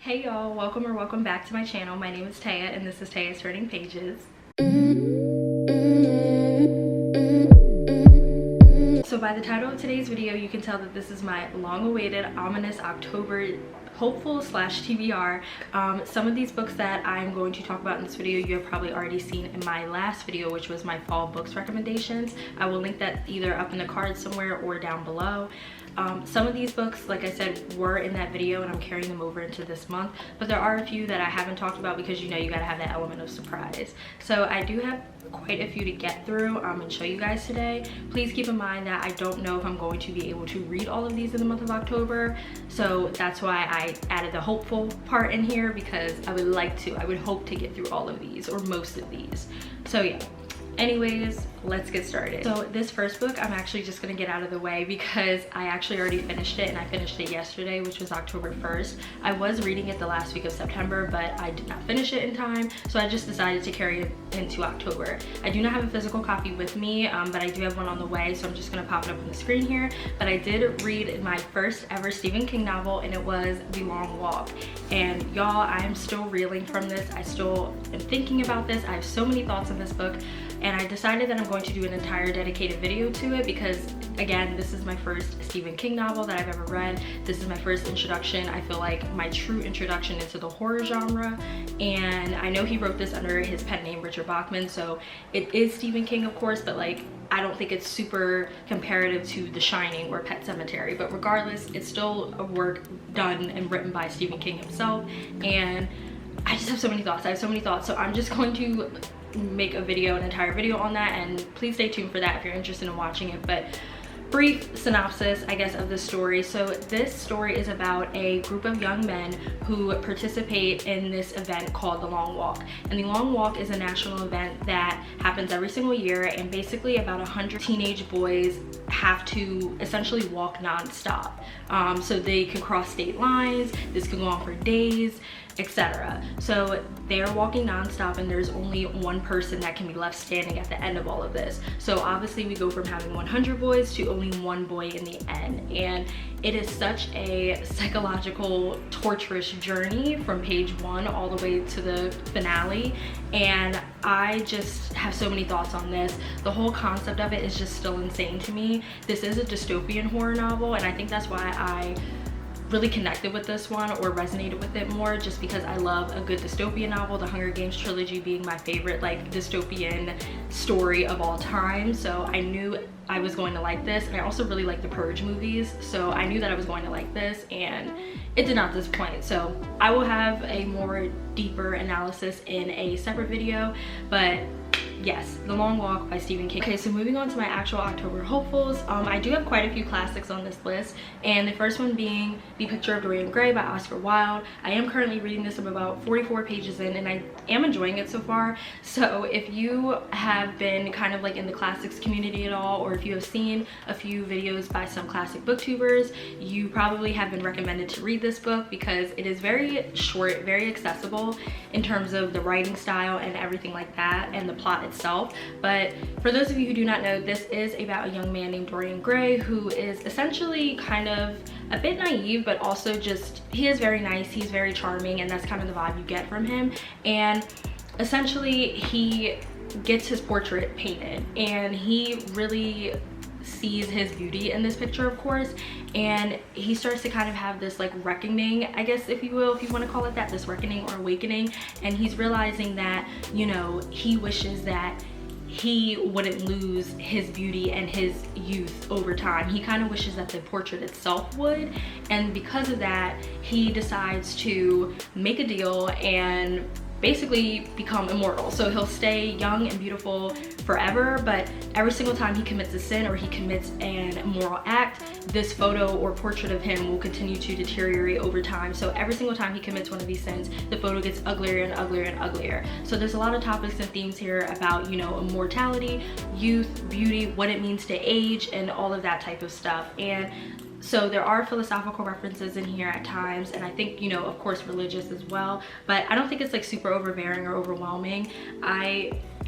Hey y'all, welcome back to my channel. My name is Taya and this is Taya's Turning Pages. So by the title of today's video, you can tell that this is my long-awaited ominous October hopeful / TBR. Some of these books that I'm going to talk about in this video you have probably already seen in my last video, which was my fall books recommendations. I will link that either up in the card somewhere or down below. Some of these books, like I said, were in that video and I'm carrying them over into this month, but there are a few that I haven't talked about because you know you gotta have that element of surprise. So I do have quite a few to get through and show you guys today. Please keep in mind that I don't know if I'm going to be able to read all of these in the month of October, so that's why I added the hopeful part in here, because I would hope to get through all of these or most of these. So yeah. Anyways, let's get started. So this first book I'm actually just gonna get out of the way because I actually already finished it, and I finished it yesterday, which was October 1st. I was reading it the last week of September, but I did not finish it in time, so I just decided to carry it into October. I do not have a physical copy with me, but I do have one on the way, so I'm just gonna pop it up on the screen here. But I did read my first ever Stephen King novel, and it was The Long Walk. And y'all, I am still reeling from this. I still am thinking about this. I have so many thoughts on this book, and I decided that I'm going to do an entire dedicated video to it because, again, this is my first Stephen King novel that I've ever read. This is my first introduction. I feel like my true introduction into the horror genre, and I know he wrote this under his pen name Richard Bachman, so it is Stephen King, of course, but like I don't think it's super comparative to The Shining or Pet Sematary, but regardless, it's still a work done and written by Stephen King himself, and I just have so many thoughts. So I'm just going to make an entire video on that, and please stay tuned for that if you're interested in watching it. But brief synopsis, I guess, of the story. So this story is about a group of young men who participate in this event called the Long Walk. And the Long Walk is a national event that happens every single year, and basically about 100 teenage boys have to essentially walk non-stop. So they can cross state lines, this can go on for days, etc. So they're walking non-stop, and there's only one person that can be left standing at the end of all of this. So obviously we go from having 100 boys to only one boy in the end, and it is such a psychological, torturous journey from page 1 all the way to the finale, and I just have so many thoughts on this. The whole concept of it is just still insane to me. This is a dystopian horror novel, and I think that's why I really connected with this one or resonated with it more, just because I love a good dystopian novel, the Hunger Games trilogy being my favorite like dystopian story of all time. So I knew I was going to like this, and I also really like the Purge movies, so I knew that I was going to like this, and it did not disappoint. So I will have a more deeper analysis in a separate video, but yes, The Long Walk by Stephen King. Okay, so moving on to my actual October hopefuls, I do have quite a few classics on this list, and the first one being The Picture of Dorian Gray by Oscar Wilde. I am currently reading this. I'm about 44 pages in, and I am enjoying it so far. So if you have been kind of like in the classics community at all, or if you have seen a few videos by some classic booktubers, you probably have been recommended to read this book because it is very short, very accessible in terms of the writing style and everything like that, and the plot itself. But for those of you who do not know, this is about a young man named Dorian Gray who is essentially kind of a bit naive, but also just, he is very nice, he's very charming, and that's kind of the vibe you get from him. And essentially he gets his portrait painted, and he really sees his beauty in this picture, of course, and he starts to kind of have this like reckoning, I guess, if you will, if you want to call it that, this reckoning or awakening. And he's realizing that, you know, he wishes that he wouldn't lose his beauty and his youth over time. He kind of wishes that the portrait itself would, and because of that he decides to make a deal and basically become immortal. So he'll stay young and beautiful forever, but every single time he commits a sin or he commits an immoral act, this photo or portrait of him will continue to deteriorate over time. So every single time he commits one of these sins, the photo gets uglier and uglier and uglier. So there's a lot of topics and themes here about, you know, immortality, youth, beauty, what it means to age, and all of that type of stuff. And so there are philosophical references in here at times, and I think, you know, of course religious as well, but I don't think it's like super overbearing or overwhelming.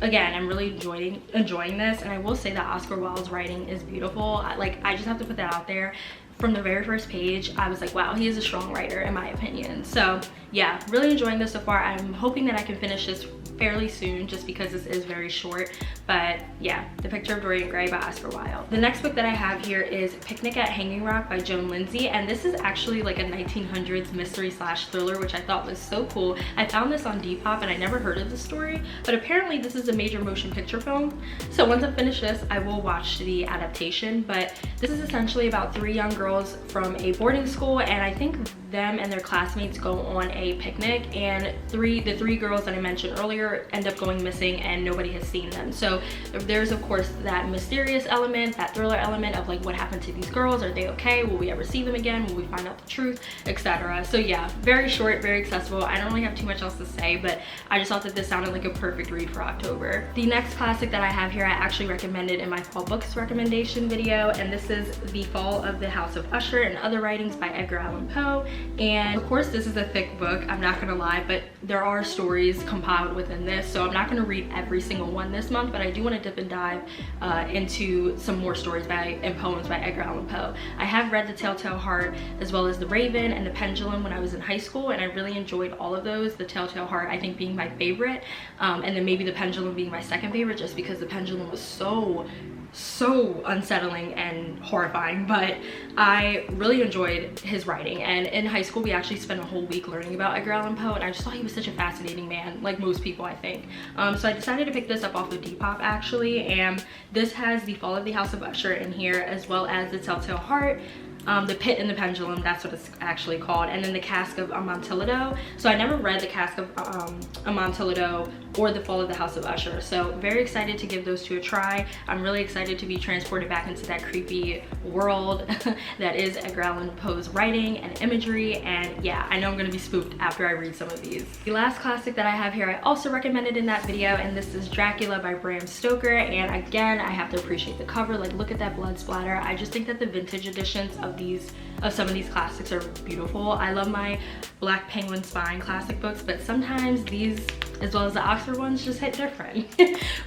Again, I'm really enjoying this, and I will say that Oscar Wilde's writing is beautiful. I just have to put that out there. from the very first page, I was like, wow, he is a strong writer in my opinion. So yeah, really enjoying this so far. I'm hoping that I can finish this fairly soon just because this is very short. But yeah, The Picture of Dorian Gray by Oscar Wilde. The next book that I have here is Picnic at Hanging Rock by Joan Lindsay, and this is actually like a 1900s mystery slash thriller, which I thought was so cool. I found this on Depop and I never heard of the story, but apparently this is a major motion picture film. So once I finish this, I will watch the adaptation. But this is essentially about 3 young girls from a boarding school, and I think them and their classmates go on a picnic, and the three girls that I mentioned earlier end up going missing and nobody has seen them. So there's of course that mysterious element, that thriller element of like, what happened to these girls? Are they okay? Will we ever see them again? Will we find out the truth, etc.? So yeah, very short, very accessible. I don't really have too much else to say, but I just thought that this sounded like a perfect read for October. The next classic that I have here I actually recommended in my fall books recommendation video, and this is The Fall of the House of Usher and Other Writings by Edgar Allan Poe. And of course this is a thick book, I'm not gonna lie, but there are stories compiled within this, so I'm not gonna read every single one this month, but I do want to dip and dive into some more stories and poems by Edgar Allan Poe. I have read The Telltale Heart as well as The Raven and The Pendulum when I was in high school, and I really enjoyed all of those. The Telltale Heart I think being my favorite, and then maybe The Pendulum being my second favorite, just because The Pendulum was so unsettling and horrifying. But I really enjoyed his writing, and in high school we actually spent a whole week learning about Edgar Allan Poe, and I just thought he was such a fascinating man, like most people I think. So I decided to pick this up off of Depop actually, and this has The Fall of the House of Usher in here as well as The Telltale Heart, The Pit and the Pendulum, that's what it's actually called, and then The Cask of Amontillado. So I never read The Cask of Amontillado or The Fall of the House of Usher, so very excited to give those two a try. I'm really excited to be transported back into that creepy world that is Edgar Allan Poe's writing and imagery, and yeah, I know I'm gonna be spooked after I read some of these. The last classic that I have here I also recommended in that video, and this is Dracula by Bram Stoker, and again I have to appreciate the cover. Like, look at that blood splatter. I just think that the vintage editions of some of these classics are beautiful. I love my Black Penguin Spine classic books, but sometimes these, as well as the Oxford ones, just hit different.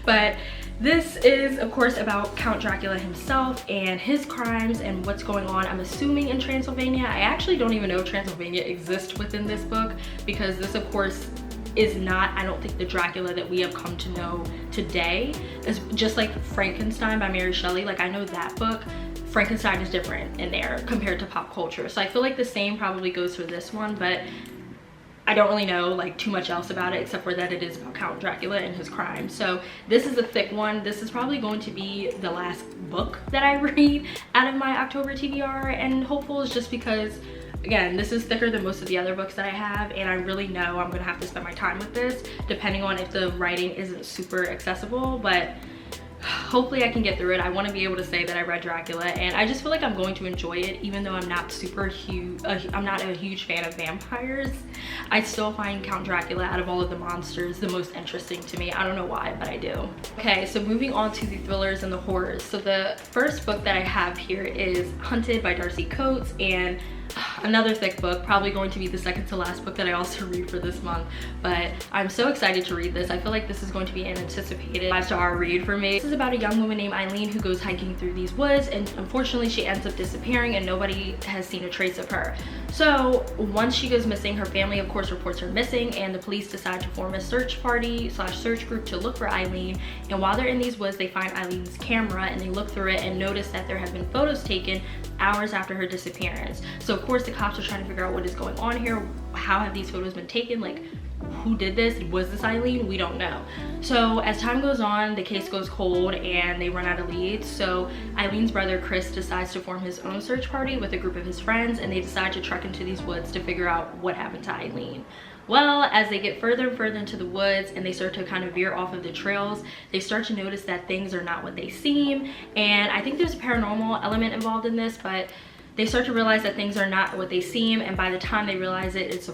But this is of course about Count Dracula himself and his crimes and what's going on, I'm assuming, in Transylvania. I actually don't even know Transylvania exists within this book, because this of course is not, I don't think, the Dracula that we have come to know today. It's just like Frankenstein by Mary Shelley. Like, I know that book, Frankenstein is different in there compared to pop culture. So I feel like the same probably goes for this one, but I don't really know like too much else about it except for that it is about Count Dracula and his crime. So this is a thick one. This is probably going to be the last book that I read out of my October TBR, and hopeful is just because, again, this is thicker than most of the other books that I have, and I really know I'm gonna have to spend my time with this depending on if the writing isn't super accessible. But hopefully I can get through it. I want to be able to say that I read Dracula, and I just feel like I'm going to enjoy it, even though I'm not I'm not a huge fan of vampires. I still find Count Dracula, out of all of the monsters, the most interesting to me. I don't know why, but I do. Okay, so moving on to the thrillers and the horrors. So the first book that I have here is Hunted by Darcy Coates, and another thick book, probably going to be the second to last book that I also read for this month, but I'm so excited to read this. I feel like this is going to be an anticipated 5-star read for me. This is about a young woman named Eileen who goes hiking through these woods, and unfortunately she ends up disappearing and nobody has seen a trace of her. So once she goes missing, her family of course reports her missing, and the police decide to form a search party slash search group to look for Eileen. And while they're in these woods, they find Eileen's camera and they look through it and notice that there have been photos taken hours after her disappearance. So of course the cops are trying to figure out what is going on here. How have these photos been taken? Like, who did this? Was this Eileen? We don't know. So as time goes on, the case goes cold and they run out of leads. So Eileen's brother Chris decides to form his own search party with a group of his friends, and they decide to trek into these woods to figure out what happened to Eileen. Well, as they get further and further into the woods and they start to kind of veer off of the trails, they start to notice that things are not what they seem. And I think there's a paranormal element involved in this, but they start to realize that things are not what they seem, and by the time they realize it, it's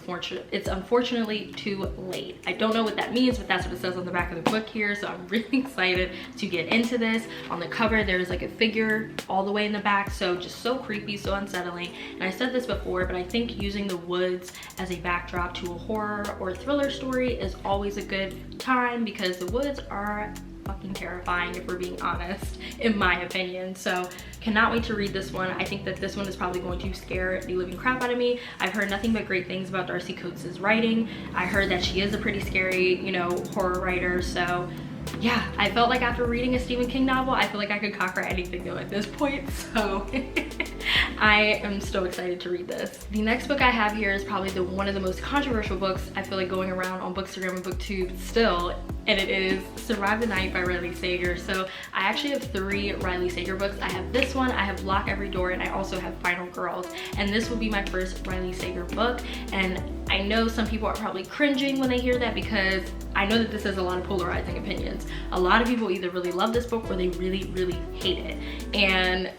unfortunately too late. I don't know what that means, but that's what it says on the back of the book here, so I'm really excited to get into this. On the cover, there's like a figure all the way in the back, so just so creepy, so unsettling. And I said this before, but I think using the woods as a backdrop to a horror or thriller story is always a good time, because the woods are fucking terrifying if we're being honest, in my opinion. So cannot wait to read this one. I think that this one is probably going to scare the living crap out of me. I've heard nothing but great things about Darcy Coates' writing. I heard that she is a pretty scary, you know, horror writer. So yeah, I felt like after reading a Stephen King novel, I feel like I could conquer anything though at this point. So I am so excited to read this. The next book I have here is probably one of the most controversial books I feel like going around on Bookstagram and BookTube still, and it is Survive the Night by Riley Sager. So I actually have 3 Riley Sager books. I have this one, I have Lock Every Door, and I also have Final Girls. And this will be my first Riley Sager book. And I know some people are probably cringing when they hear that because I know that this has a lot of polarizing opinions. A lot of people either really love this book or they really, really hate it. And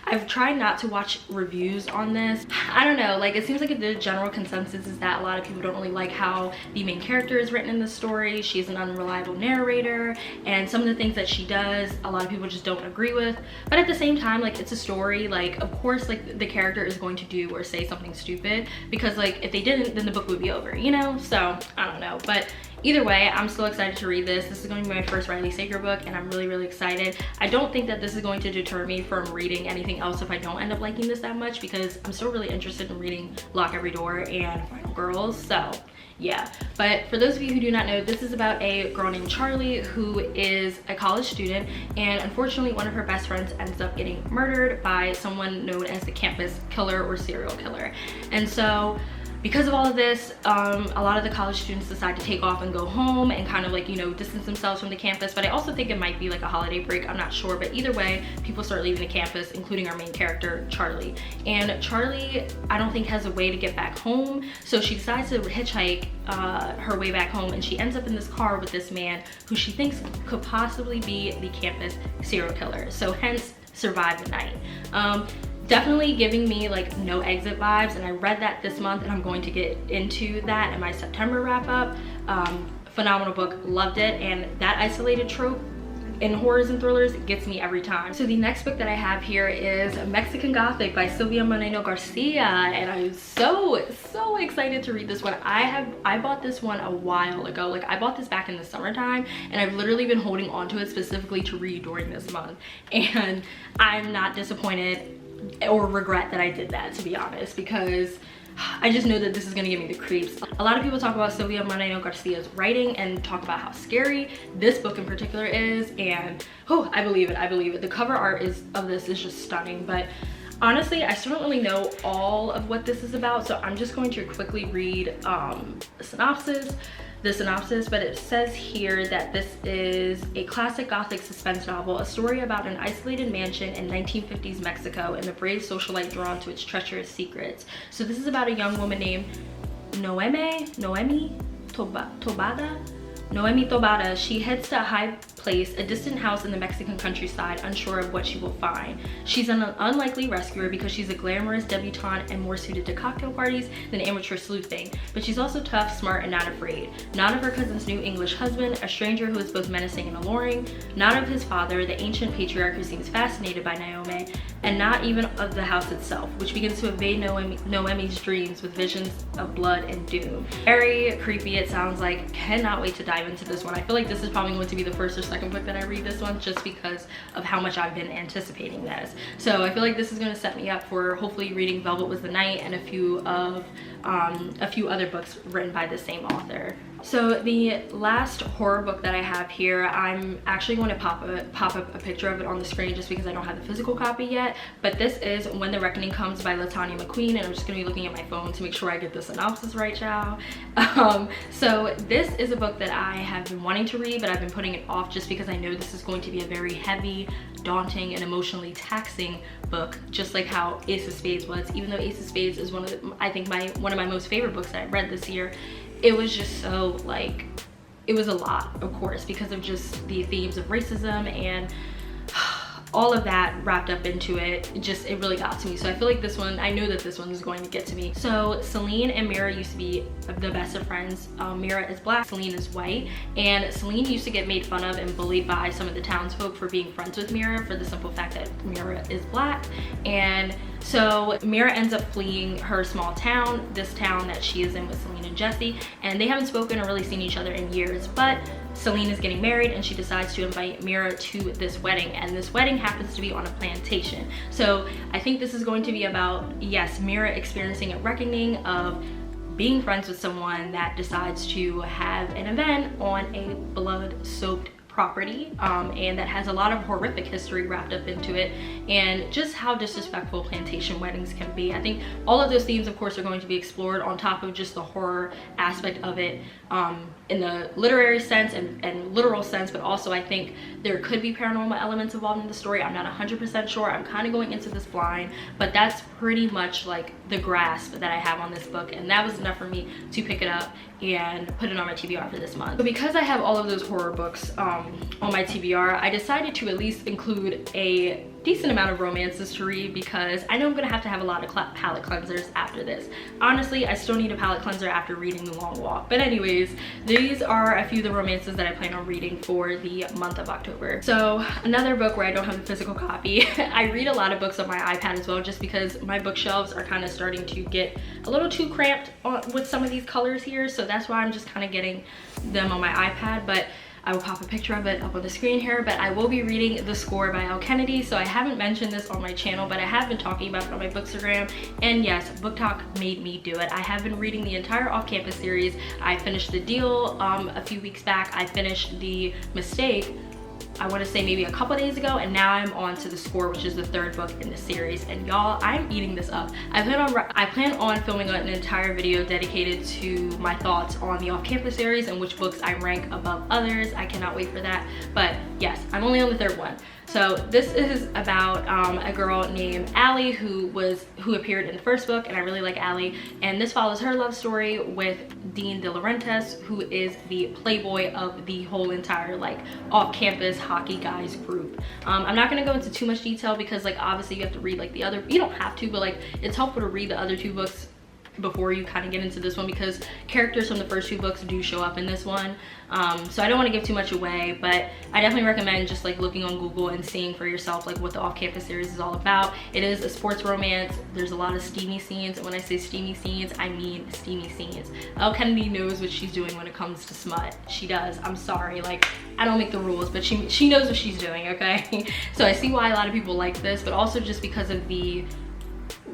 I've tried not to watch reviews on this. I don't know, like it seems like the general consensus is that a lot of people don't really like how the main character is written in the story. She's an unreliable narrator, and some of the things that she does, a lot of people just don't agree with. But at the same time, like it's a story, like of course like the character is going to do or say something stupid, because like if they didn't, then the book would be over, you know? So I don't know, but either way, I'm still excited to read this. This is going to be my first Riley Sager book, and I'm really, really excited. I don't think that this is going to deter me from reading anything else if I don't end up liking this that much, because I'm still really interested in reading Lock Every Door and Final Girls. So yeah, but for those of you who do not know, this is about a girl named Charlie who is a college student, and unfortunately one of her best friends ends up getting murdered by someone known as the campus killer or serial killer. And so because of all of this, a lot of the college students decide to take off and go home and kind of like, you know, distance themselves from the campus. But I also think it might be like a holiday break, I'm not sure. But either way, people start leaving the campus, including our main character, Charlie. And Charlie, I don't think has a way to get back home. So she decides to hitchhike her way back home, and she ends up in this car with this man who she thinks could possibly be the campus serial killer. So hence, Survive the Night. Definitely giving me like No Exit vibes, and I read that this month, and I'm going to get into that in my September wrap up. Phenomenal book, loved it, and that isolated trope in horrors and thrillers gets me every time. So the next book that I have here is Mexican Gothic by Silvia Moreno Garcia, and I'm so excited to read this one. I bought this one a while ago. Like I bought this back in the summertime, and I've literally been holding on to it specifically to read during this month, and I'm not disappointed or regret that I did that, to be honest, because I just know that this is gonna give me the creeps. A lot of people talk about Silvia Moreno Garcia's writing and talk about how scary this book in particular is, and oh, I believe it, I believe it. The cover art of this is just stunning, but honestly, I still don't really know all of what this is about, so I'm just going to quickly read the synopsis, but it says here that this is a classic Gothic suspense novel, a story about an isolated mansion in 1950s Mexico and the brave socialite drawn to its treacherous secrets. So this is about a young woman named Noemi Tobada. She heads to a high place, a distant house in the Mexican countryside, unsure of what she will find. She's an unlikely rescuer because she's a glamorous debutante and more suited to cocktail parties than amateur sleuthing. But she's also tough, smart, and not afraid. Not of her cousin's new English husband, a stranger who is both menacing and alluring. Not of his father, the ancient patriarch who seems fascinated by Naomi. And not even of the house itself, which begins to invade Noemi's dreams with visions of blood and doom. Very creepy, it sounds like. Cannot wait to dive into this one. I feel like this is probably going to be the first or second book that I read this one, just because of how much I've been anticipating this. So I feel like this is going to set me up for hopefully reading Velvet Was the Night and a few other books written by the same author. So the last horror book that I have here, I'm actually going to pop up a picture of it on the screen just because I don't have the physical copy yet. But this is When the Reckoning Comes by Latanya McQueen, and I'm just going to be looking at my phone to make sure I get the synopsis right, y'all. So this is a book that I have been wanting to read, but I've been putting it off just because I know this is going to be a very heavy, daunting, and emotionally taxing book, just like how Ace of Spades was. Even though Ace of Spades is one of my most favorite books that I read this year, it was just so like, it was a lot, of course, because of just the themes of racism and all of that wrapped up into it. It really got to me. So I feel like this one, I know that this one is going to get to me. So Celine and Mira used to be the best of friends. Mira is black, Celine is white, and Celine used to get made fun of and bullied by some of the townsfolk for being friends with Mira, for the simple fact that Mira is black. And So Mira ends up fleeing her small town, this town that she is in with Celine and Jesse, and they haven't spoken or really seen each other in years, but Celine is getting married and she decides to invite Mira to this wedding, and this wedding happens to be on a plantation. So I think this is going to be about, yes, Mira experiencing a reckoning of being friends with someone that decides to have an event on a blood-soaked property, and that has a lot of horrific history wrapped up into it, and just how disrespectful plantation weddings can be. I think all of those themes, of course, are going to be explored on top of just the horror aspect of it, in the literary sense and literal sense, but also I think there could be paranormal elements involved in the story. I'm not 100% sure. I'm kind of going into this blind, but that's pretty much like the grasp that I have on this book, and that was enough for me to pick it up and put it on my TBR for this month. So because I have all of those horror books on my TBR, I decided to at least include a decent amount of romances to read, because I know I'm gonna have a lot of palette cleansers after this. Honestly, I still need a palette cleanser after reading The Long Walk. But anyways, these are a few of the romances that I plan on reading for the month of October. So another book where I don't have a physical copy. I read a lot of books on my iPad as well, just because my bookshelves are kind of starting to get a little too cramped with some of these colors here. So that's why I'm just kind of getting them on my iPad, but I will pop a picture of it up on the screen here. But I will be reading The Score by Elle Kennedy. So I haven't mentioned this on my channel, but I have been talking about it on my Bookstagram. And yes, Book Talk made me do it. I have been reading the entire Off-Campus series. I finished The Deal a few weeks back. I finished The Mistake, I want to say maybe a couple days ago, and now I'm on to The Score, which is the third book in the series. And y'all, I'm eating this up. I plan on filming an entire video dedicated to my thoughts on the Off-Campus series and which books I rank above others. I cannot wait for that. But yes, I'm only on the third one. So this is about a girl named Allie who appeared in the first book, and I really like Allie. And this follows her love story with Dean De Laurentiis, who is the playboy of the whole entire like off-campus hockey guys group. I'm not gonna go into too much detail because like obviously you have to read like the other, you don't have to, but like it's helpful to read the other two books before you kind of get into this one, because characters from the first two books do show up in this one. So I don't want to give too much away, but I definitely recommend just like looking on Google and seeing for yourself like what the Off-Campus series is all about. It is a sports romance. There's a lot of steamy scenes, and when I say steamy scenes, I mean steamy scenes. Elle Kennedy knows what she's doing when it comes to smut. She does. I'm sorry, like I don't make the rules, but she knows what she's doing, okay? So I see why a lot of people like this, but also just because of the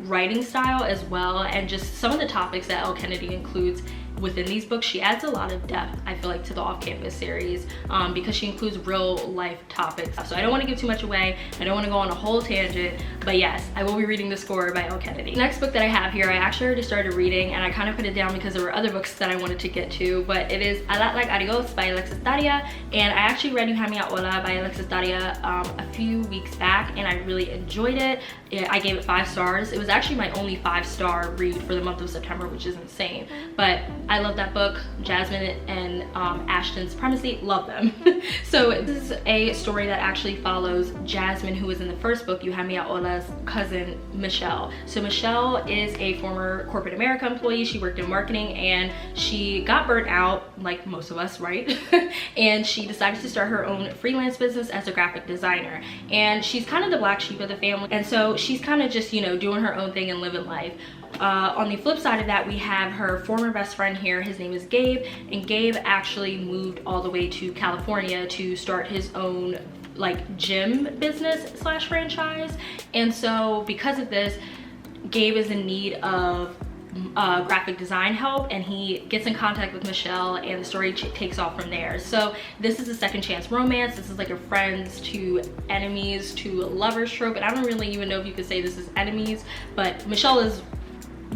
writing style as well, and just some of the topics that Elle Kennedy includes within these books. She adds a lot of depth, I feel like, to the Off-Campus series, because she includes real life topics. So I don't want to give too much away. I don't want to go on a whole tangent, but yes, I will be reading The Score by Elle Kennedy. Next book that I have here, I actually already started reading, and I kind of put it down because there were other books that I wanted to get to, but it is A Lot Like Arigos by Alexis Daria, and I actually read You Had Me at Hola by Alexis Daria a few weeks back, and I really enjoyed it. I gave it 5 stars. It was actually my only 5-star read for the month of September, which is insane, but I love that book. Jasmine and Ashton's Primacy, love them. So this is a story that actually follows Jasmine, who was in the first book, You Had Me at Hola's cousin, Michelle. So Michelle is a former corporate America employee. She worked in marketing and she got burnt out, like most of us, right? And she decided to start her own freelance business as a graphic designer. And she's kind of the black sheep of the family. And so she's kind of just, you know, doing her own thing and living life. On the flip side of that, we have her former best friend here. His name is Gabe, and Gabe actually moved all the way to California to start his own like gym business slash franchise. And so because of this, Gabe is in need of graphic design help, and he gets in contact with Michelle, and the story takes off from there. So this is a second chance romance. This is like a friends to enemies to lovers trope, and I don't really even know if you could say this is enemies, but Michelle is,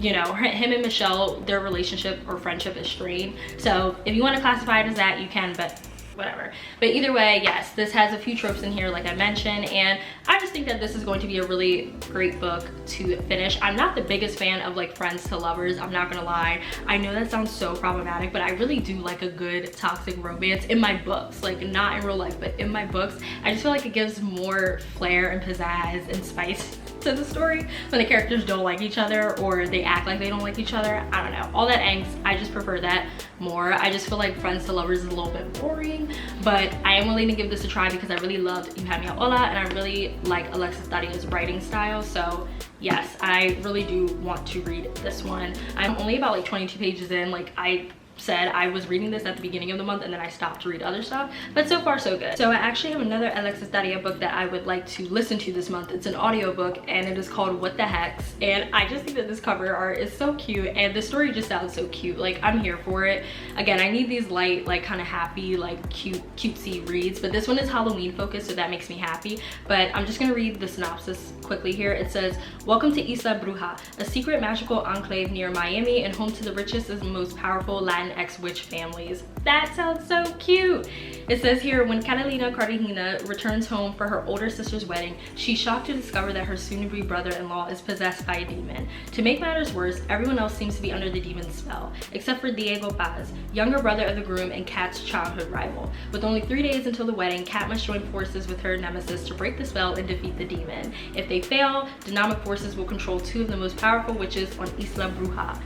you know, him and Michelle, their relationship or friendship is strained. So if you want to classify it as that, you can, but whatever. But either way, yes, this has a few tropes in here like I mentioned, and I just think that this is going to be a really great book to finish. I'm not the biggest fan of like friends to lovers, I'm not gonna lie. I know that sounds so problematic, but I really do like a good toxic romance in my books, like not in real life, but in my books. I just feel like it gives more flair and pizzazz and spice to the story when the characters don't like each other or they act like they don't like each other. I don't know, all that angst, I just prefer that more. I just feel like Friends to Lovers is a little bit boring, but I am willing to give this a try because I really loved You Had Me at Hola, and I really like Alexis Daria's writing style. So yes, I really do want to read this one. I'm only about like 22 pages in. Like I said, I was reading this at the beginning of the month and then I stopped to read other stuff, but so far so good. So I actually have another Alexis Daria book that I would like to listen to this month. It's an audiobook and it is called What the Hex, and I just think that this cover art is so cute and the story just sounds so cute. Like I'm here for it. Again, I need these light, like kind of happy, like cutesy reads, but this one is Halloween focused, so that makes me happy. But I'm just gonna read the synopsis quickly here. It says, welcome to Isla Bruja, a secret magical enclave near Miami and home to the richest and most powerful Latin ex-witch families. That sounds so cute. It says here, when Catalina Cartagena returns home for her older sister's wedding, she's shocked to discover that her soon-to-be brother-in-law is possessed by a demon. To make matters worse, everyone else seems to be under the demon's spell, except for Diego Paz, younger brother of the groom and Kat's childhood rival. With only 3 days until the wedding, Kat must join forces with her nemesis to break the spell and defeat the demon. If they fail, dynamic forces will control 2 of the most powerful witches on Isla Bruja.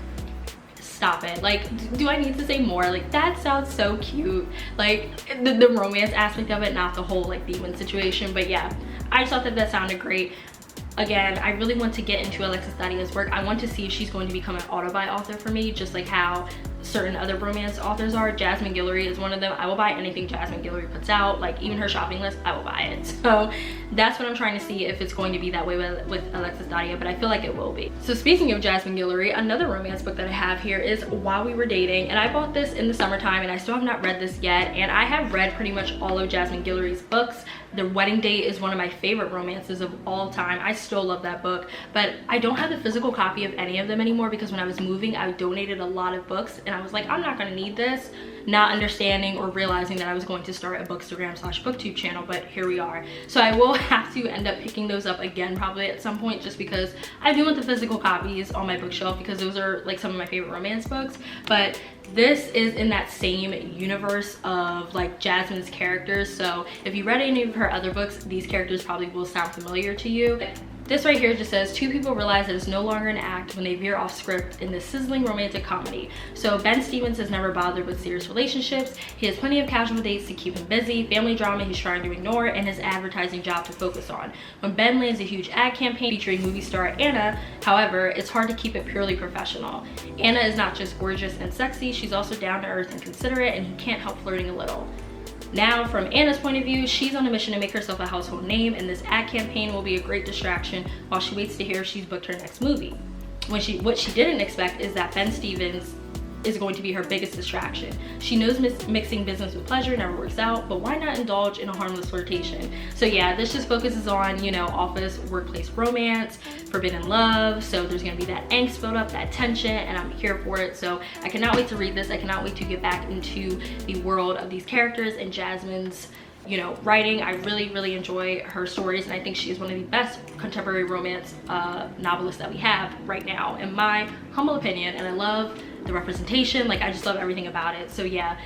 Stop it. Like, do I need to say more? Like, that sounds so cute. Like the romance aspect of it, not the whole like demon situation. But yeah, I just thought that that sounded great. Again, I really want to get into Alexis Daria's work. I want to see if she's going to become an auto-buy author for me, just like how certain other romance authors are. Jasmine Guillory is one of them. I will buy anything Jasmine Guillory puts out, like even her shopping list, I will buy it. So that's what I'm trying to see, if it's going to be that way with Alexis Daria, but I feel like it will be. So speaking of Jasmine Guillory, another romance book that I have here is While We Were Dating, and I bought this in the summertime and I still have not read this yet, and I have read pretty much all of Jasmine Guillory's books. The Wedding Date is one of my favorite romances of all time. I still love that book, but I don't have the physical copy of any of them anymore because when I was moving, I donated a lot of books and I was like, I'm not gonna need this, not understanding or realizing that I was going to start a bookstagram/booktube channel, but here we are. So I will have to end up picking those up again probably at some point, just because I do want the physical copies on my bookshelf because those are like some of my favorite romance books. But this is in that same universe of like Jasmine's characters, so if you read any of her other books, these characters probably will sound familiar to you. This right here just says, 2 people realize that it's no longer an act when they veer off script in this sizzling romantic comedy. So Ben Stevens has never bothered with serious relationships. He has plenty of casual dates to keep him busy, family drama he's trying to ignore, and his advertising job to focus on. When Ben lands a huge ad campaign featuring movie star Anna, however, it's hard to keep it purely professional. Anna is not just gorgeous and sexy, she's also down to earth and considerate, and he can't help flirting a little. Now, from Anna's point of view, she's on a mission to make herself a household name, and this ad campaign will be a great distraction while she waits to hear if she's booked her next movie. What she didn't expect is that Ben Stevens is going to be her biggest distraction. She knows mixing business with pleasure never works out, but why not indulge in a harmless flirtation? So yeah, this just focuses on, you know, office, workplace romance, forbidden love. So there's gonna be that angst build up, that tension, and I'm here for it. So I cannot wait to read this. I cannot wait to get back into the world of these characters and Jasmine's, you know, writing. I really enjoy her stories, and I think she is one of the best contemporary romance novelists that we have right now, in my humble opinion. And I love the representation, like I just love everything about it. So yeah,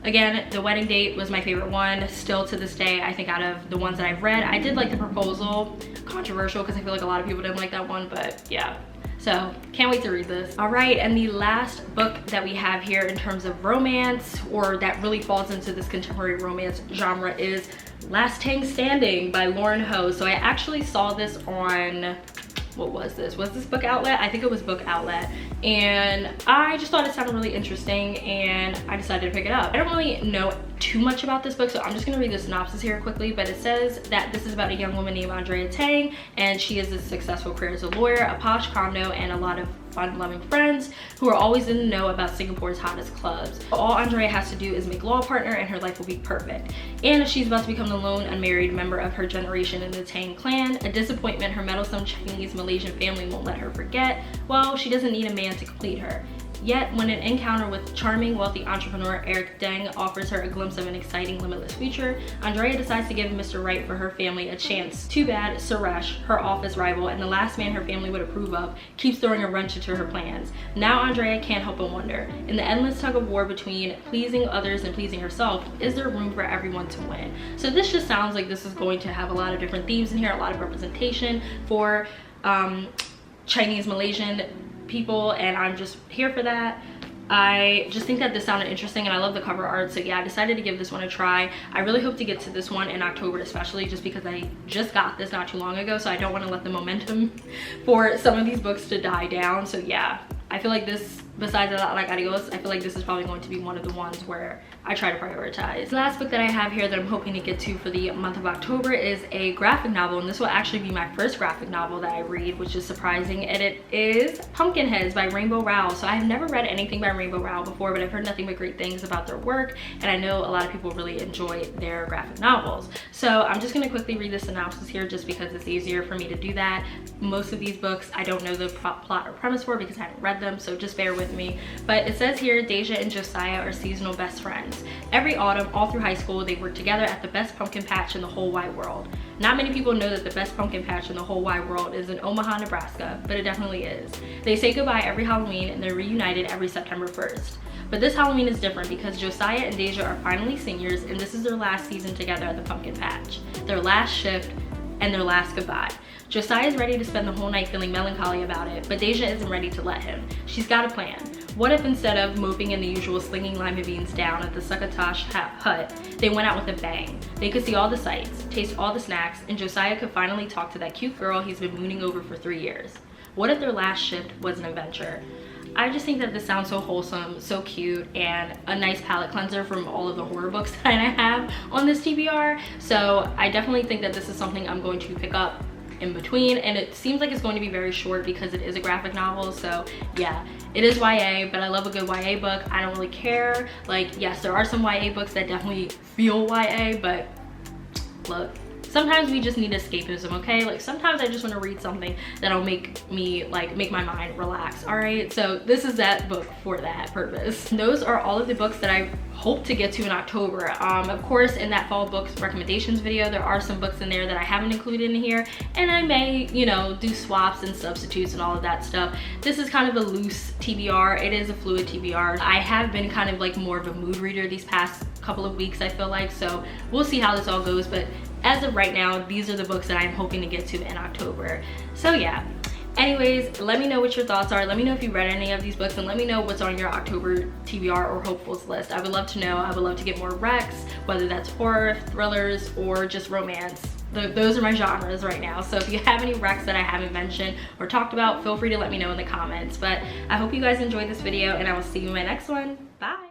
again, The Wedding Date was my favorite one still to this day. I think out of the ones that I've read, I did like The Proposal. Controversial because I feel like a lot of people didn't like that one, but yeah. So can't wait to read this. All right, and the last book that we have here in terms of romance, or that really falls into this contemporary romance genre, is Last Tang Standing by Lauren Ho. So I actually saw this on, what was this? Was this Book Outlet? I think it was Book Outlet. And I just thought it sounded really interesting and I decided to pick it up. I don't really know too much about this book, so I'm just gonna read the synopsis here quickly, but it says that this is about a young woman named Andrea Tang, and she has a successful career as a lawyer, a posh condo, and a lot of fun-loving friends who are always in the know about Singapore's hottest clubs. All Andrea has to do is make law partner and her life will be perfect. And if she's about to become the lone unmarried member of her generation in the Tang clan, a disappointment her meddlesome Chinese Malaysian family won't let her forget, well, she doesn't need a man to complete her. Yet, when an encounter with charming, wealthy entrepreneur Eric Deng offers her a glimpse of an exciting, limitless future, Andrea decides to give Mr. Right for her family a chance. Too bad Suresh, her office rival and the last man her family would approve of, keeps throwing a wrench into her plans. Now Andrea can't help but wonder, in the endless tug of war between pleasing others and pleasing herself, is there room for everyone to win? So this just sounds like this is going to have a lot of different themes in here, a lot of representation for Chinese Malaysian people, and I'm just here for that. I just think that this sounded interesting and I love the cover art, so yeah, I decided to give this one a try. I really hope to get to this one in October, especially just because I just got this not too long ago, so I don't want to let the momentum for some of these books to die down. So yeah, I feel like this, besides like Arigos, I feel like this is probably going to be one of the ones where I try to prioritize. The last book that I have here that I'm hoping to get to for the month of October is a graphic novel, and this will actually be my first graphic novel that I read, which is surprising, and it is Pumpkinheads by Rainbow Rowell. So I have never read anything by Rainbow Rowell before, but I've heard nothing but great things about their work, and I know a lot of people really enjoy their graphic novels. So I'm just going to quickly read the synopsis here just because it's easier for me to do that. Most of these books I don't know the plot or premise for because I haven't read them, so just bear with me. But it says here, Deja and Josiah are seasonal best friends. Every autumn, all through high school, they work together at the best pumpkin patch in the whole wide world. Not many people know that the best pumpkin patch in the whole wide world is in Omaha, Nebraska, but it definitely is. They say goodbye every Halloween and they're reunited every September 1st. But this Halloween is different because Josiah and Deja are finally seniors, and this is their last season together at the pumpkin patch, their last shift, and their last goodbye. Josiah is ready to spend the whole night feeling melancholy about it, but Deja isn't ready to let him. She's got a plan. What if instead of moping in the usual slinging lima beans down at the Succotash hut, they went out with a bang? They could see all the sights, taste all the snacks, and Josiah could finally talk to that cute girl he's been mooning over for 3 years. What if their last shift was an adventure? I just think that this sounds so wholesome, so cute, and a nice palate cleanser from all of the horror books that I have on this TBR. So I definitely think that this is something I'm going to pick up in between, and it seems like it's going to be very short because it is a graphic novel. So yeah, it is YA, but I love a good YA book. I don't really care. Like, yes, there are some YA books that definitely feel YA, but look, sometimes we just need escapism, okay? Like, sometimes I just want to read something that'll make me, like, make my mind relax, all right? So this is that book for that purpose. And those are all of the books that I hope to get to in October. Of course, in that fall books recommendations video, there are some books in there that I haven't included in here, and I may, you know, do swaps and substitutes and all of that stuff. This is kind of a loose TBR. It is a fluid TBR. I have been kind of like more of a mood reader these past couple of weeks, I feel like, so we'll see how this all goes, but as of right now, these are the books that I'm hoping to get to in October. So yeah. Anyways, let me know what your thoughts are. Let me know if you read any of these books, and let me know what's on your October TBR or hopefuls list. I would love to know. I would love to get more recs, whether that's horror, thrillers, or just romance. Those are my genres right now. So if you have any recs that I haven't mentioned or talked about, feel free to let me know in the comments. But I hope you guys enjoyed this video, and I will see you in my next one. Bye.